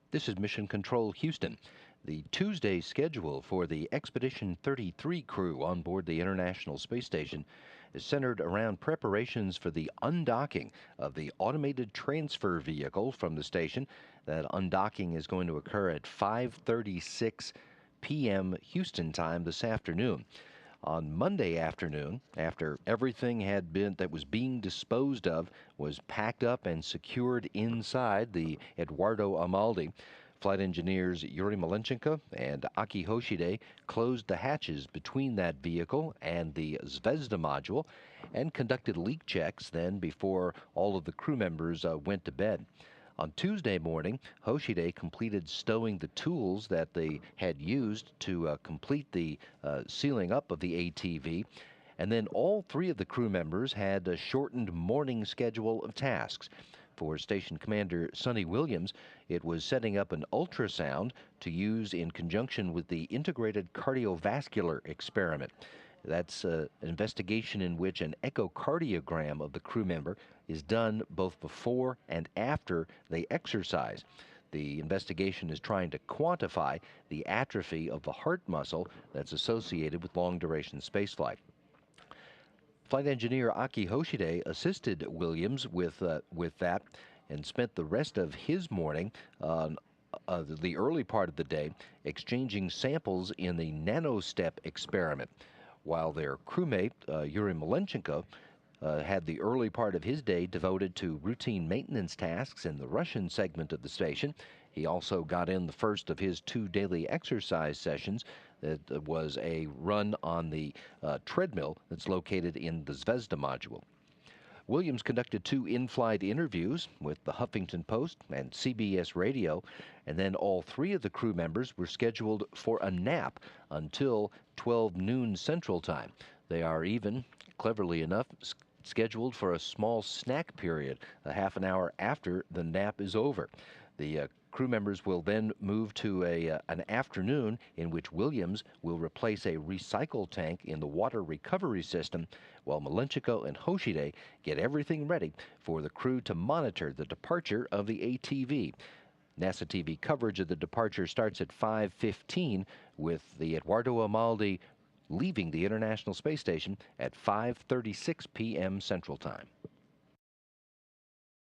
This is Mission Control Houston. The Tuesday schedule for the Expedition 33 crew on board the International Space Station is centered around preparations for the undocking of the automated transfer vehicle from the station. That undocking is going to occur at 5:36 p.m. Houston time this afternoon. On Monday afternoon, after everything had been that was being disposed of was packed up and secured inside the Eduardo Amaldi, flight engineers Yuri Malenchenko and Aki Hoshide closed the hatches between that vehicle and the Zvezda module and conducted leak checks then before all of the crew members went to bed. On Tuesday morning, Hoshide completed stowing the tools that they had used to complete the sealing up of the ATV, and then all three of the crew members had a shortened morning schedule of tasks. For Station Commander Sonny Williams, it was setting up an ultrasound to use in conjunction with the integrated cardiovascular experiment. That's an investigation in which an echocardiogram of the crew member is done both before and after they exercise. The investigation is trying to quantify the atrophy of the heart muscle that's associated with long duration spaceflight. Flight engineer Aki Hoshide assisted Williams with that and spent the rest of his morning the early part of the day exchanging samples in the nanostep experiment, while their crewmate, Yuri Malenchenko, had the early part of his day devoted to routine maintenance tasks in the Russian segment of the station. He also got in the first of his two daily exercise sessions. That was a run on the treadmill that's located in the Zvezda module. Williams conducted two in-flight interviews with the Huffington Post and CBS Radio, and then all three of the crew members were scheduled for a nap until 12 noon Central Time. They are even, cleverly enough, scheduled for a small snack period, a half an hour after the nap is over. The crew members will then move to an afternoon in which Williams will replace a recycle tank in the water recovery system, while Malenchenko and Hoshide get everything ready for the crew to monitor the departure of the ATV. NASA TV coverage of the departure starts at 5:15, with the Eduardo Amaldi leaving the International Space Station at 5:36 p.m. Central Time.